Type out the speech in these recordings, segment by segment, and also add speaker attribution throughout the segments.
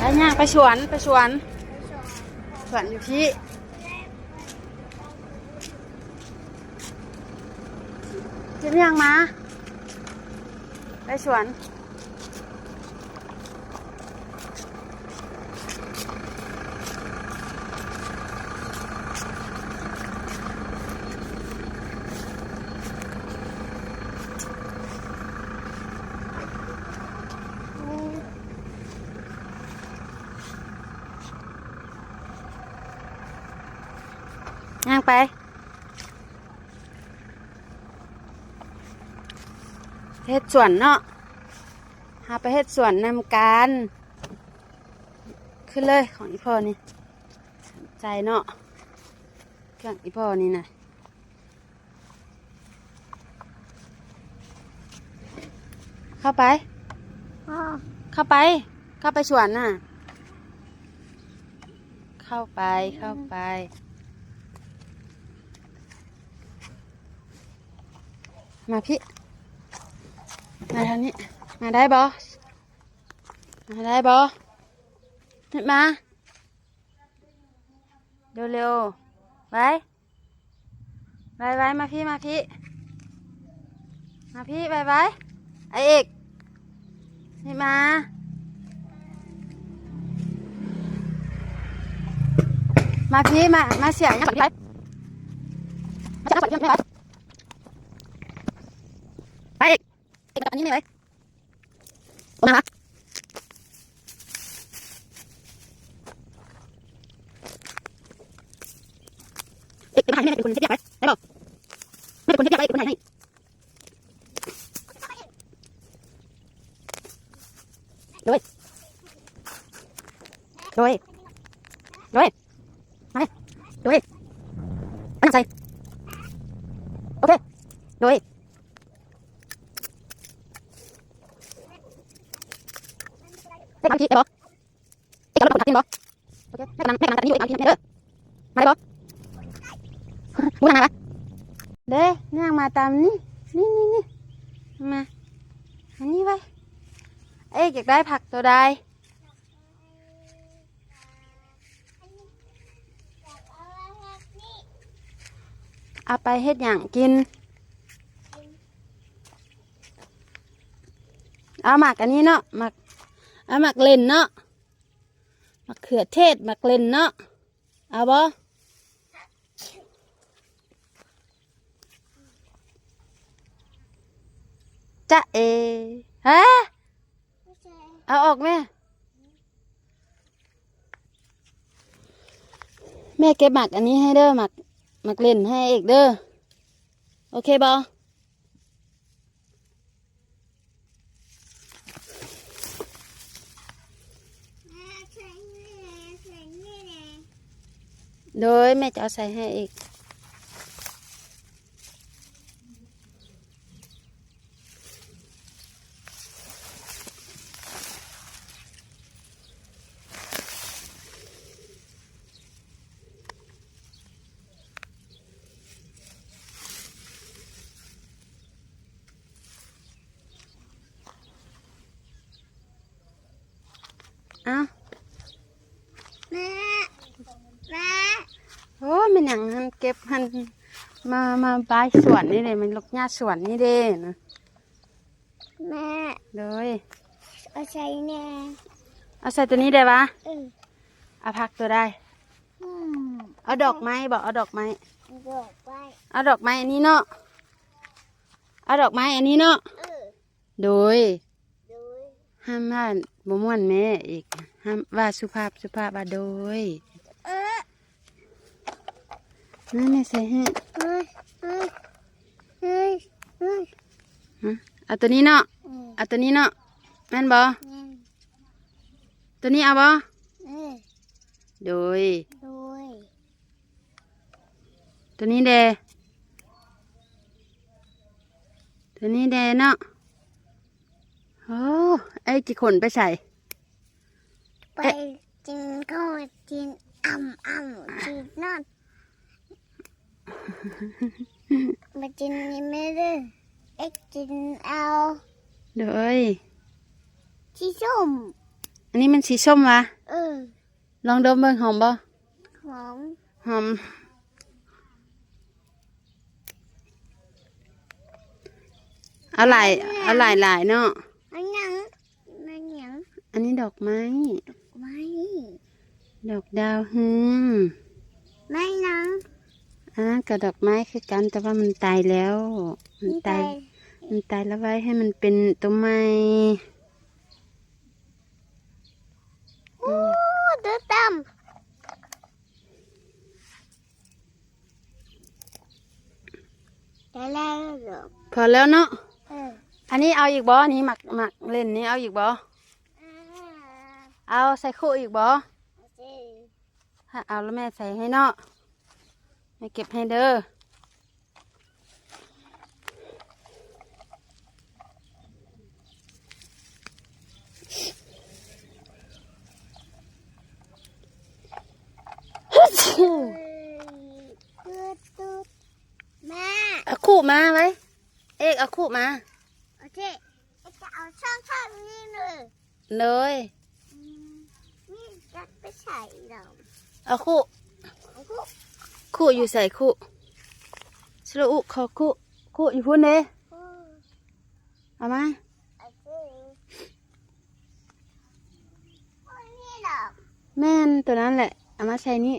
Speaker 1: ไปย่างไปสวนสวนอยู่ที่เจ็บยังมาไปสวนย่างไปเฮ็ดสวนเนาะหาไปเฮ็ดสวนนำการขึ้นเลยของอีพ่อนี่ใจเนาะเครื่องอีพ่อนี่นะเข้าไปเข้าไปสวนน่ะเข้าไปมาพี่มาทางนี้มาได้บ่นี่มาเร็วๆไปมาพี่ไปไอเอกนี่มาพี่มาเสียยังไปไปเอกอันนี้ไม่ไปมาเอกเป็นใครแม่เป็นคนเทียบไปได้บอกแม่เป็นคนเทียบไปเป็นคนไหนโดยมาเลยโดยอันนั้นใส่โอเคโดยเด็กมาที่ได้บอกเด็กเราเป็นคนตัดสินบอกโอเคแม่กำลังตัดสินอยู่เอกมาที่แม่เด้อมาได้บอกมูทางไหนวะเด้นี่มาตามนี่มาอันนี้ไว้เอ๊ะอยากได้ผักตัวใดเอาไปเฮ็ดอย่างกินเอาหมักอันนี้เนาะเอาหมักเล่นเนาะหมักเขือเทศหมักเล่นเนาะเอาบ่จ๊ะเอฮะเอาออกแม่เก็บหมักอันนี้ให้เด้อหมักเล่นให้เอกเด้อโอเคบอโดยแม่จะเอาใส่ให้เอกอ้าวแม่โอ้มันอย่างหันเก็บหันมาบายสวนนี่เลยมันลูกหญ้าสวนนี่เด้นะแม่เลยเอาใส่แน่เอาใส่ตัวนี้ได้ปะเอาผักตัวได้เอาดอกไม้บอกเอาดอกไม้เอาดอกไม้อันนี้เนาะเอาดอกไม้อันนี้เนาะโดยห้ามว่าบ่ม่วนแม่อีกห้ามว่าสุภาพว่าโดยนั่นนี่ใส่ให้เอาตัวนี้เนาะเอาตัวนี้เนาะแม่นบ่ตัวนี้เอาบ่โดยตัวนี้เดเนาะโอ้ไอ้กี่คนไปใส่
Speaker 2: ไปกินข้าวกินกินนั่นมากินนี่ไม่ได้กินเอา
Speaker 1: เลย
Speaker 2: ชีส้ม
Speaker 1: อันนี้มันสีส้มวะ
Speaker 2: เออ
Speaker 1: ลองดมเบิ่งหอมบ่
Speaker 2: หอม
Speaker 1: หอมเอาหลายเนาะ
Speaker 2: อันยังอันยัง
Speaker 1: อันนี้ดอกไม้
Speaker 2: ไม่
Speaker 1: ดอกดาวฮึม
Speaker 2: ไม่นัง
Speaker 1: อันนั้นกับดอกไม้คือกันแต่ว่ามันตายแล้วมันตายแล้วไว้ให้มันเป็นตัวไม้
Speaker 2: โอ้ดูตำได้แล้วเหรอ
Speaker 1: พอแล้วเนาะ
Speaker 2: เออ
Speaker 1: อันนี้เอาอีกบ่อันนี้หมักเล่นนี่เอาอีกบ่เอาใส่คู่อีกบ่ถ้าเอาแล้วแม่ใส่ให้เนาะแม่เก็บให้เด้อ
Speaker 2: แม่
Speaker 1: เอาคู่มาไว้เอกเอาคู่มา
Speaker 2: โอเคจะเอาช่องนี้เลย
Speaker 1: เลย
Speaker 2: นี่จะไปใส่เรา
Speaker 1: เอาคู่อยู่ใส่คู่สระอุขอคู่อยู่พุ่นเด้เอามา
Speaker 2: โอเคนี่หรอ
Speaker 1: แม่นตัวนั้นแหละเอามาใส่นี่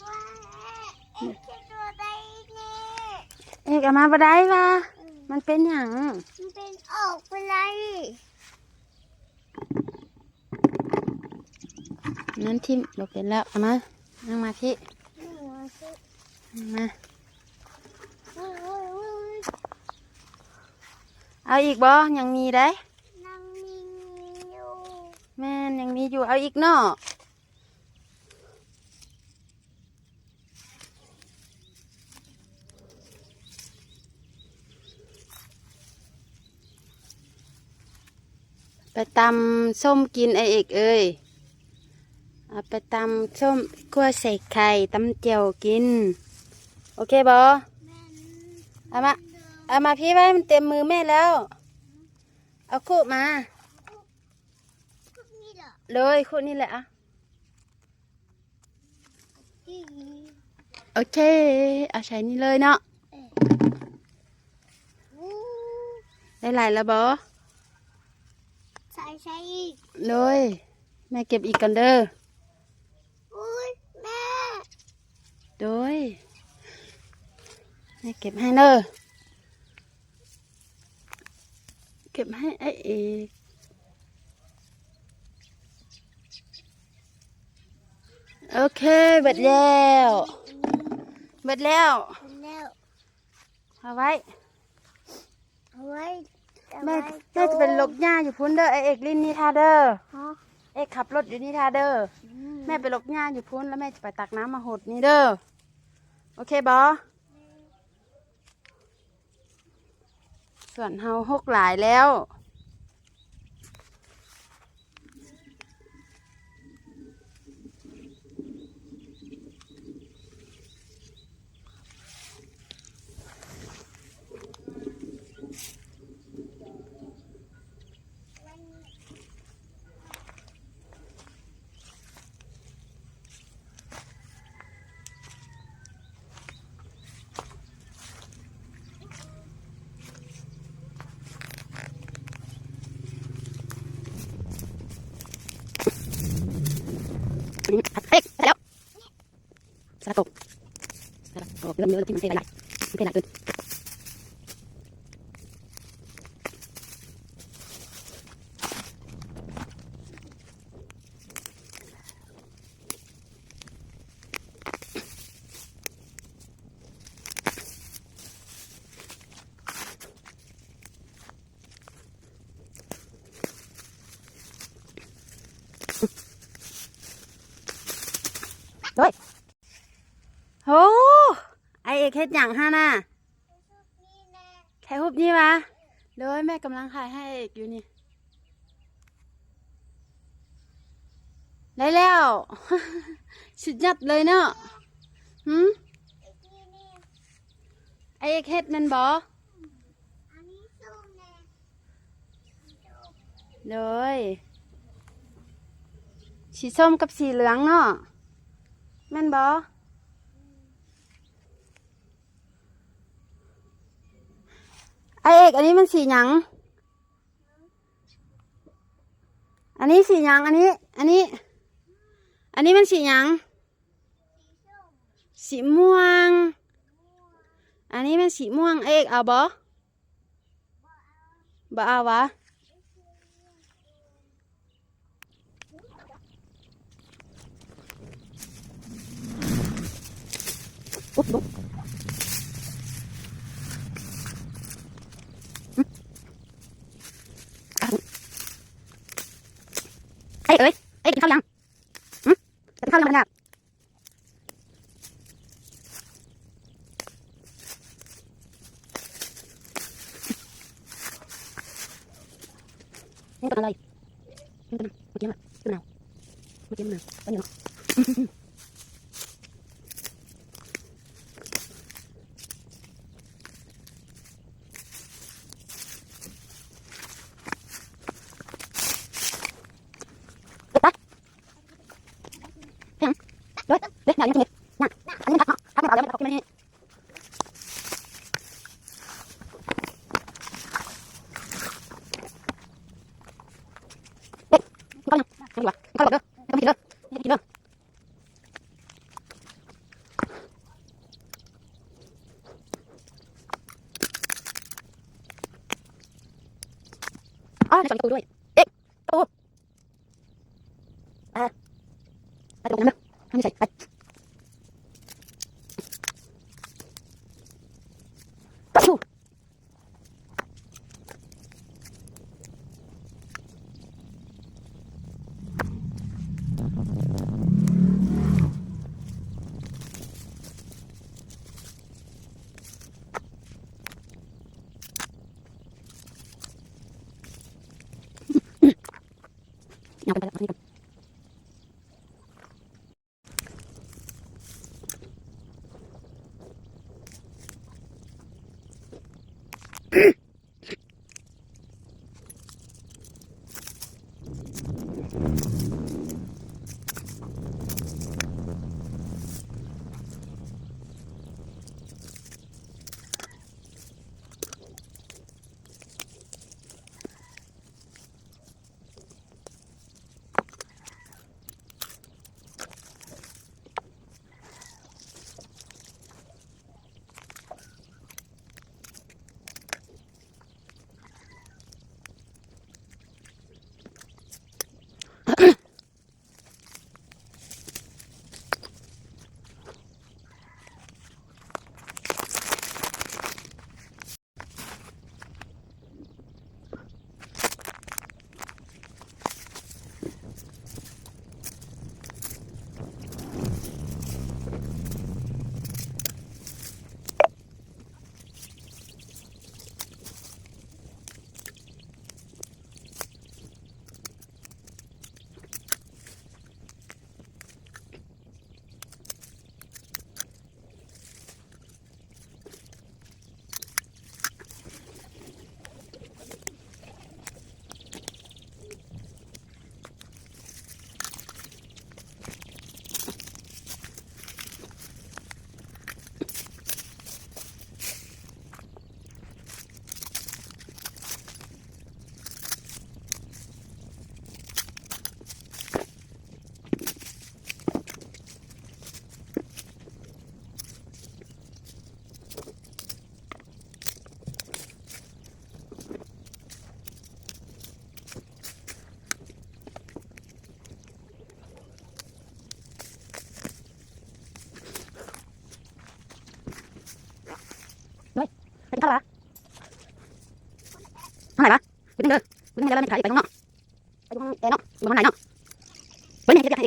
Speaker 2: ว้าเอ็กซ์ตัวใดนี่
Speaker 1: เอกเอามาบ่ได้ว่ะมันเป็นหยัง
Speaker 2: มันเป็นออกไปเลย
Speaker 1: นั้นทิมเราเป็นแล้วเอามานั่งมาพี่
Speaker 2: นี่มาสิ
Speaker 1: มา
Speaker 2: วุ้ย
Speaker 1: เอาอีกบ่ยังมีได้
Speaker 2: นั่งมีอยู่
Speaker 1: แม่นยังมีอยู่เอาอีกเนาะไปตำส้มกินไอเอกเอ้ยเอาไปตำส้มกล้วยใส่ไข่ตำเจียวกินโอเคบ่
Speaker 2: แม่น
Speaker 1: เอามาพี่ไว้มันเต็มมือแม่แล้วเอาคู่มา
Speaker 2: พวกนี้เหรอ
Speaker 1: เลยคู่นี่แหละอ่ะ
Speaker 2: ที่
Speaker 1: โอเคเอาใช้นี่เลยเนาะ
Speaker 2: วู้
Speaker 1: ได้หลายแล้วบ่
Speaker 2: ใส่อีก
Speaker 1: เลยแม่เก็บอีกกันเด้อ
Speaker 2: อุ้ยแม่
Speaker 1: โดยแม่เก็บให้เด้อเก็บให้ไอ้เอกโอเคเบิดแล้วเบิดแล้ว
Speaker 2: แล้ว
Speaker 1: เอาไว้
Speaker 2: เอาไว้เอา
Speaker 1: แม่
Speaker 2: ไว้
Speaker 1: แม่จะเป็นลกหญ้าอยู่พุ่นเด้อไอเอกลินนี่ท่าเด้อ
Speaker 2: ฮะ
Speaker 1: เอกขับรถอยู่นี่ท่าเด้อแม่ไปลกหญ้าอยู่พุ่นแล้วแม่จะไปตักน้ำมาหดนี่เด้อโอเคบอส่วนเฮาหกหลายแล้วเอกแล้วสลัดกบเริ่มเยอะแล้วที่มันเทหลายมันเทหลายเกินด้วยโอ้ไอเอกเฮ็ดหยังฮะน่ะ
Speaker 2: นี่แน่
Speaker 1: ถ่ายรูปนี่วะเลยแม่กำลังถ่ายให้เอกอยู่นี่ได้แล้ว สุดยอดเลยเนาะหืม
Speaker 2: นี่นี่
Speaker 1: ไอ ไอ้เอกเฮ็ดแมันบ่
Speaker 2: อันนี้ส้มแน่
Speaker 1: เลยสีส้มกับสีเหลืองเนาะแม่นบ่ไอเอกอันนี้มันสีหยังอันนี้สีหยังอันนี้มันสีหยังสีม่วงอันนี้มันสีม่วงไอเอกเอาบ่เอาวะปุ๊บปุ๊บเอ้ยกินข้าวยังกินข้าวยังมันเนี่ยนี่เป็นอะไรนี่เป็นเมื่อกี้มันเป็นอะไรเมื่อกี้มันเป็นยังไงด้วยเด็กหน่อยยังไงน่ะอันนี้มันทักมาแล้วมันกินมันนี่เด็กกินข้าวยังไม่ดีวะกินข้าวเด้อไม่กินเด้อไม่กินเด้ออ๋อในจอมีตูด้วยเอ๊ะตูไปตรงนั้นเด้อไม่ใส่ไปชูเอาไปแล้วนี่กันด้วยไปกินข้าวละทางไหนวะไปกินเด้อไปกินเด้อแล้วมันขายไปตรงนอกไปตรงแอร์นอกตรงไหนเนาะเฮ้ยแม่ที่เรียกใ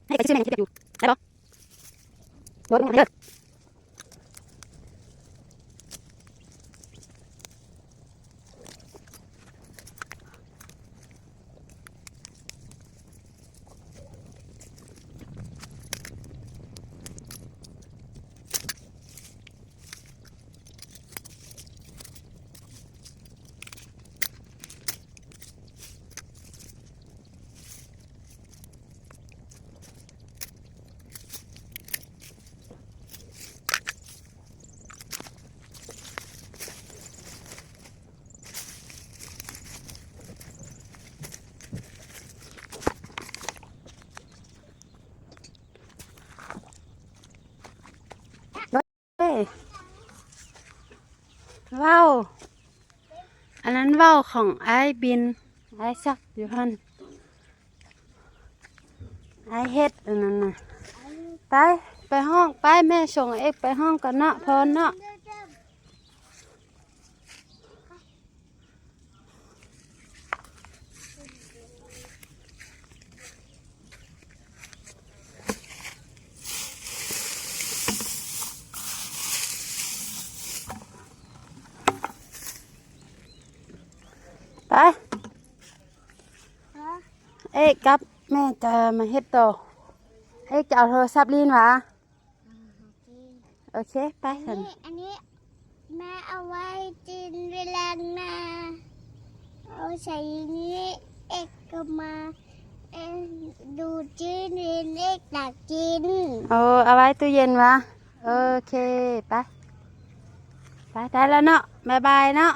Speaker 1: ห้ไปซื้อแม่ที่เรียกอยู่ได้ปะโดนเด้อ ว้าอันนั้นเว้าของไอ้บินไอ้ซักอยู่หันไอ้เฮ็ดอันนั้นน่ะไปห้องไปแม่ส่งเอ็กไปห้องกันเนาะพรเนาะไปเอ็กกับแม่จะมาเฮ็ดต่อเอ็กจะเอาโทรศัพท์ลีนวะโอเคไปกัน
Speaker 2: อันนี้แม่เอาไว้กินเวลานาเอาใส่นี้เอกก็มาดูจื้อนี่เอกอยากกิน
Speaker 1: เอาไว้ตู้เย็นวะโอเคไปได้แล้วเนาะบ๊ายบายเนาะ